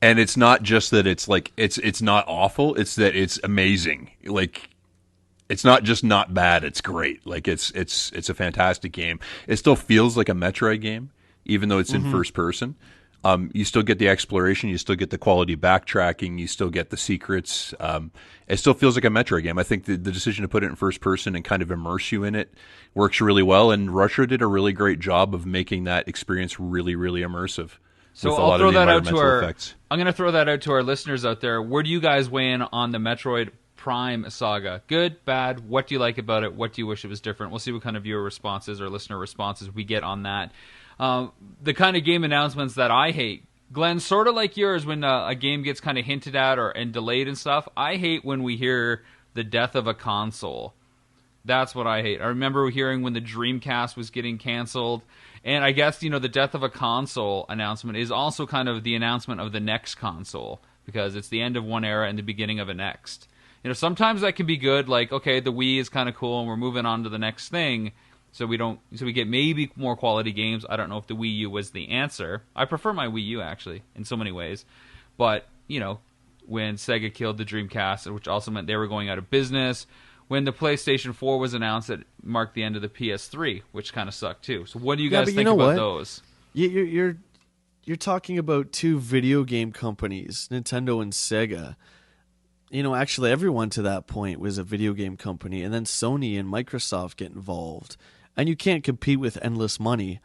Speaker 3: And it's not just that it's like it's not awful, it's that it's amazing. Like it's not just not bad, it's great. Like it's a fantastic game. It still feels like a Metroid game even though it's in first person. You still get the exploration, you still get the quality backtracking, you still get the secrets. It still feels like a Metroid game. I think the decision to put it in first person and kind of immerse you in it works really well, and Russia did a really great job of making that experience really, really immersive.
Speaker 1: So
Speaker 3: with a
Speaker 1: I'll
Speaker 3: lot
Speaker 1: throw
Speaker 3: of the
Speaker 1: that out to
Speaker 3: environmental
Speaker 1: our.
Speaker 3: effects.
Speaker 1: I'm going to throw that out to our listeners out there. Where do you guys weigh in on the Metroid Prime saga? Good, bad? What do you like about it? What do you wish it was different? We'll see what kind of viewer responses or listener responses we get on that. The kind of game announcements that I hate, Glenn, sort of like yours, when a game gets kind of hinted at and delayed and stuff. I hate when we hear the death of a console. That's what I hate. I remember hearing when the Dreamcast was getting canceled. And I guess, the death of a console announcement is also kind of the announcement of the next console, because it's the end of one era and the beginning of a next. Sometimes that can be good, like, okay, the Wii is kind of cool and we're moving on to the next thing. so we get maybe more quality games. I don't know if the Wii U was the answer. I prefer my Wii U actually in so many ways, but when Sega killed the Dreamcast, which also meant they were going out of business. When the PlayStation 4 was announced, it marked the end of the PS3, which kind of sucked too. So what do you guys think about those?
Speaker 2: You're talking about two video game companies, Nintendo and Sega. Actually everyone to that point was a video game company, and then Sony and Microsoft get involved. And you can't compete with endless money.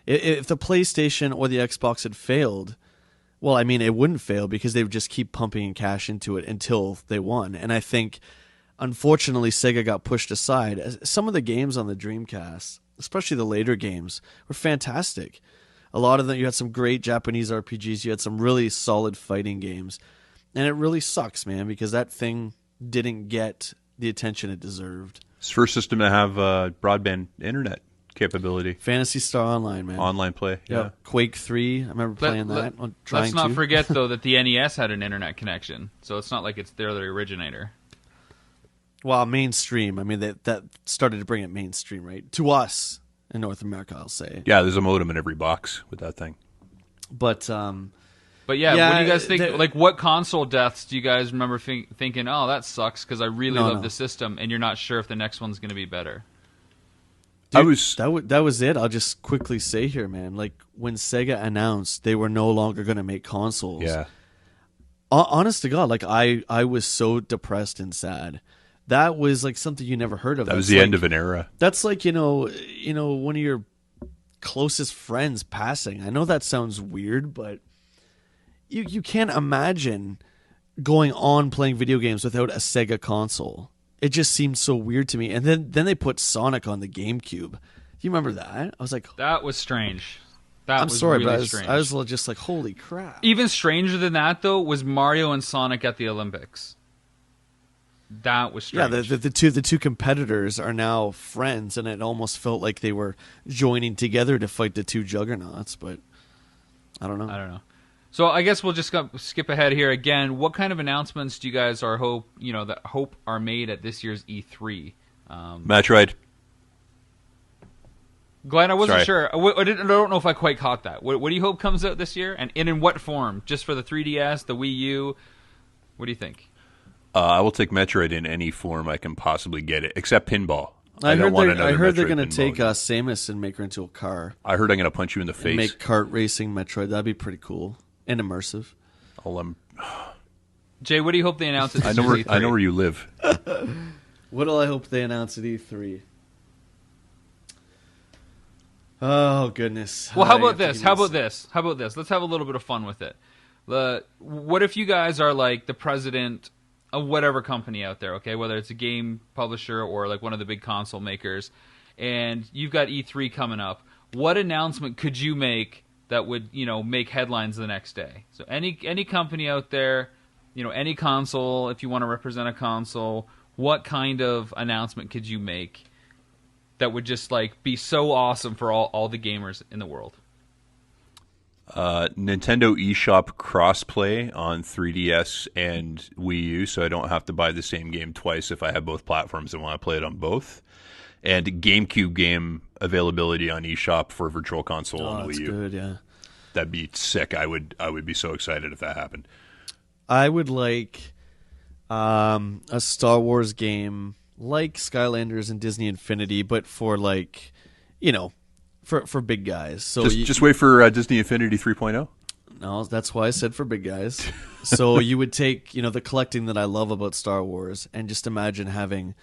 Speaker 2: If the PlayStation or the Xbox had failed, well, I mean, it wouldn't fail because they would just keep pumping cash into it until they won. And I think, unfortunately, Sega got pushed aside. Some of the games on the Dreamcast, especially the later games, were fantastic. A lot of them, you had some great Japanese RPGs. You had some really solid fighting games. And it really sucks, man, because that thing didn't get the attention it deserved.
Speaker 3: It's the first system to have broadband internet capability.
Speaker 2: Phantasy Star Online, man.
Speaker 3: Online play, yeah.
Speaker 2: Quake 3, I remember playing that.
Speaker 1: Let's not forget, though, that the NES had an internet connection, so it's not like they're the originator.
Speaker 2: Well, mainstream. I mean, that started to bring it mainstream, right? To us in North America, I'll say.
Speaker 3: Yeah, there's a modem in every box with that thing.
Speaker 2: But
Speaker 1: yeah, what do you guys think? What console deaths do you guys remember thinking, oh, that sucks because I really love the system, and you're not sure if the next one's going to be better?
Speaker 2: Dude, that was it. I'll just quickly say here, man. Like when Sega announced they were no longer going to make consoles.
Speaker 3: Yeah.
Speaker 2: Honest to God, like I was so depressed and sad. That was like something you never heard of.
Speaker 3: That was the end of an era.
Speaker 2: That's like one of your closest friends passing. I know that sounds weird, but you can't imagine going on playing video games without a Sega console. It just seemed so weird to me. And then they put Sonic on the GameCube. Do you remember that? I was like,
Speaker 1: that was strange.
Speaker 2: I'm sorry,
Speaker 1: really
Speaker 2: but
Speaker 1: strange.
Speaker 2: I was just like, holy crap.
Speaker 1: Even stranger than that, though, was Mario and Sonic at the Olympics. That was strange.
Speaker 2: Yeah, the two competitors are now friends, and it almost felt like they were joining together to fight the two juggernauts. But I don't know.
Speaker 1: So I guess we'll just skip ahead here again. What kind of announcements do you guys hope are made at this year's E3?
Speaker 3: Metroid.
Speaker 1: Glenn, I wasn't sure. I don't know if I quite caught that. What do you hope comes out this year, and in what form? Just for the 3DS, the Wii U? What do you think?
Speaker 3: I will take Metroid in any form I can possibly get it, except pinball.
Speaker 2: I heard they're going to take Samus and make her into a car.
Speaker 3: I heard I'm going to punch you in the face.
Speaker 2: And make kart racing Metroid. That'd be pretty cool. And immersive.
Speaker 1: Jay, what do you hope they announce at
Speaker 3: I know where you live.
Speaker 2: What do I hope they announce at E3? Oh, goodness.
Speaker 1: Well, how about this? Let's have a little bit of fun with it. What if you guys are like the president of whatever company out there, okay? Whether it's a game publisher or like one of the big console makers, and you've got E3 coming up. What announcement could you make that would, make headlines the next day? So any company out there, any console, if you want to represent a console, what kind of announcement could you make that would just like be so awesome for all the gamers in the world?
Speaker 3: Nintendo eShop crossplay on 3DS and Wii U, so I don't have to buy the same game twice if I have both platforms and want to play it on both. And GameCube game availability on eShop for Virtual Console on Wii U.
Speaker 2: Good, yeah.
Speaker 3: That'd be sick. I would be so excited if that happened.
Speaker 2: I would like a Star Wars game like Skylanders and Disney Infinity, but for like, for big guys. So
Speaker 3: just wait for Disney Infinity 3.0.
Speaker 2: No, that's why I said for big guys. So you would take, the collecting that I love about Star Wars, and just imagine having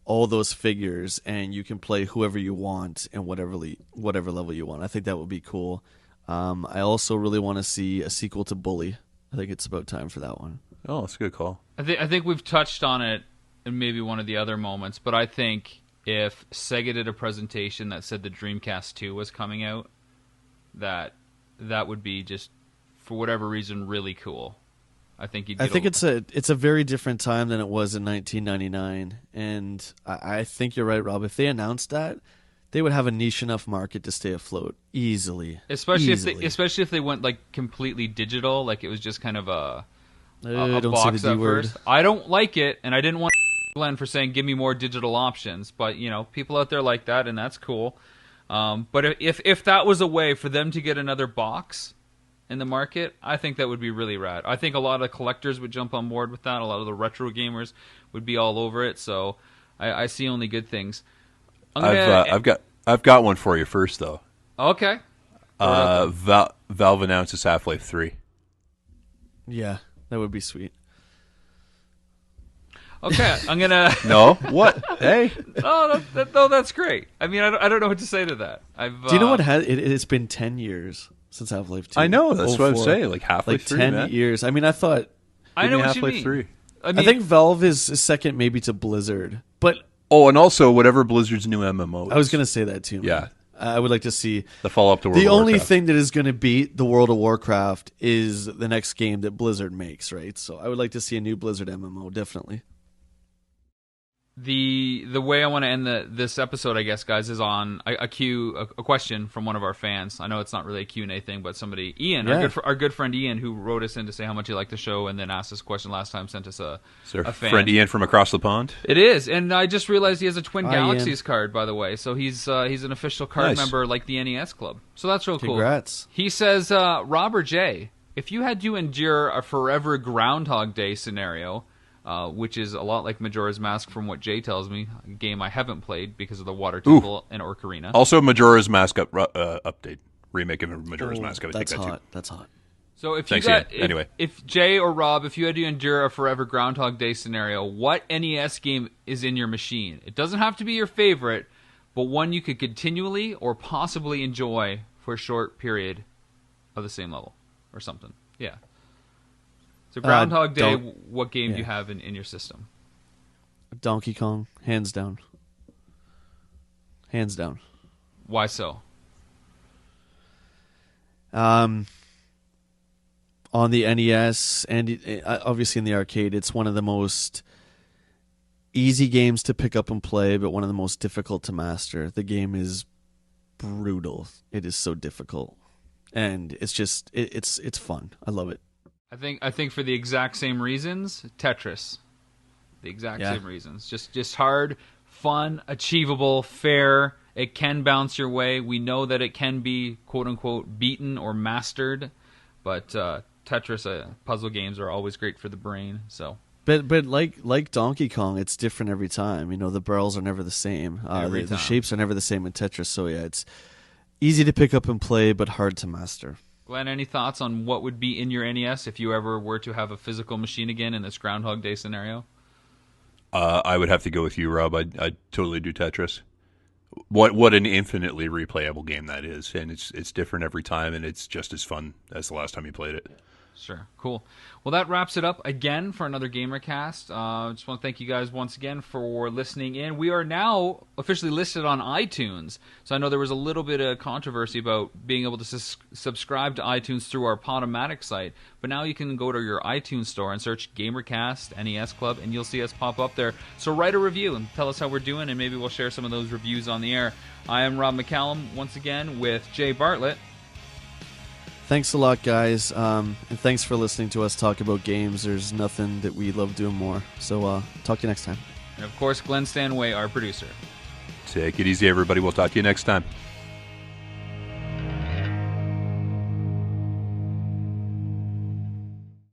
Speaker 2: all those figures, and you can play whoever you want and whatever level you want. I think that would be cool. I also really want to see a sequel to Bully. I think it's about time for that one.
Speaker 3: Oh, that's a good call.
Speaker 1: I think we've touched on it in maybe one of the other moments, but I think if Sega did a presentation that said the Dreamcast 2 was coming out, that would be just, for whatever reason, really cool. I think
Speaker 2: it's a very different time than it was in 1999, and I think you're right, Rob. If they announced that, they would have a niche enough market to stay afloat easily.
Speaker 1: Especially if they went like completely digital, like it was just kind of a
Speaker 2: don't
Speaker 1: box
Speaker 2: say the
Speaker 1: at
Speaker 2: D word.
Speaker 1: first. I don't like it, and I didn't want Glenn for saying, give me more digital options. But, people out there like that, and that's cool. But if that was a way for them to get another box in the market, I think that would be really rad. I think a lot of collectors would jump on board with that. A lot of the retro gamers would be all over it. So I see only good things.
Speaker 3: I've got one for you first, though.
Speaker 1: Okay.
Speaker 3: Valve announces Half-Life 3.
Speaker 2: Yeah, that would be sweet.
Speaker 1: Okay, I'm gonna.
Speaker 3: No, what? Hey.
Speaker 1: No, that's great. I mean, I don't know what to say to that.
Speaker 2: Do you know what? It's been 10 years since Half-Life 2.
Speaker 3: I know. That's what I'm saying. Like Half-Life 3,
Speaker 2: 10
Speaker 3: man.
Speaker 2: years. I mean, I thought.
Speaker 1: I know what
Speaker 3: Half-Life
Speaker 1: you mean.
Speaker 3: 3.
Speaker 2: I think Valve is second, maybe to Blizzard, but.
Speaker 3: Oh, and also whatever Blizzard's new MMO is.
Speaker 2: I was going to say that too. Man.
Speaker 3: Yeah.
Speaker 2: I would like to see
Speaker 3: the follow-up to World
Speaker 2: the
Speaker 3: of
Speaker 2: only
Speaker 3: Warcraft.
Speaker 2: thing that is going to beat the World of Warcraft is the next game that Blizzard makes, right? So I would like to see a new Blizzard MMO, definitely.
Speaker 1: The way I want to end this episode, I guess, guys, is on a question from one of our fans. I know it's not really a Q&A thing, but somebody, Ian, our good friend Ian, who wrote us in to say how much he liked the show and then asked us a question last time, sent us a fan.
Speaker 3: Friend Ian from across the pond?
Speaker 1: It is, and I just realized he has a Twin
Speaker 2: Hi,
Speaker 1: Galaxies
Speaker 2: Ian.
Speaker 1: card, by the way, so he's an official card member like the NES Club. So that's real cool.
Speaker 2: Congrats.
Speaker 1: He says, Robert J., if you had to endure a forever Groundhog Day scenario, which is a lot like Majora's Mask from what Jay tells me, a game I haven't played because of the Water Temple and Ocarina.
Speaker 3: Also, Majora's Mask update. Remake of Majora's Mask. I would
Speaker 2: That's
Speaker 3: think that
Speaker 2: hot.
Speaker 3: too.
Speaker 2: That's hot.
Speaker 1: So if
Speaker 3: Thanks,
Speaker 1: you got,
Speaker 3: Ian. Anyway.
Speaker 1: if Jay or Rob, if you had to endure a forever Groundhog Day scenario, what NES game is in your machine? It doesn't have to be your favorite, but one you could continually or possibly enjoy for a short period of the same level or something. Yeah. So Groundhog Day, what game do you have in your system?
Speaker 2: Donkey Kong, hands down. Hands down.
Speaker 1: Why so?
Speaker 2: On the NES and obviously in the arcade, it's one of the most easy games to pick up and play, but one of the most difficult to master. The game is brutal. It is so difficult, and it's just it's fun. I love it.
Speaker 1: I think for the exact same reasons, Tetris. The exact same reasons. Just hard, fun, achievable, fair. It can bounce your way. We know that it can be quote unquote beaten or mastered, but Tetris puzzle games are always great for the brain. So,
Speaker 2: but like Donkey Kong, it's different every time. You know, the barrels are never the same. The shapes are never the same in Tetris. So yeah, it's easy to pick up and play, but hard to master.
Speaker 1: Glenn, any thoughts on what would be in your NES if you ever were to have a physical machine again in this Groundhog Day scenario?
Speaker 3: I would have to go with you, Rob. I'd totally do Tetris. What an infinitely replayable game that is, and it's different every time, and it's just as fun as the last time you played it.
Speaker 1: Sure. Cool. Well, that wraps it up again for another GamerCast. Just want to thank you guys once again for listening in. We are now officially listed on iTunes. So I know there was a little bit of controversy about being able to subscribe to iTunes through our Podomatic site. But now you can go to your iTunes store and search GamerCast NES Club, and you'll see us pop up there. So write a review and tell us how we're doing, and maybe we'll share some of those reviews on the air. I am Rob McCallum once again with Jay Bartlett.
Speaker 2: Thanks a lot, guys, and thanks for listening to us talk about games. There's nothing that we love doing more. So talk to you next time.
Speaker 1: And, of course, Glenn Stanway, our producer.
Speaker 3: Take it easy, everybody. We'll talk to you next time.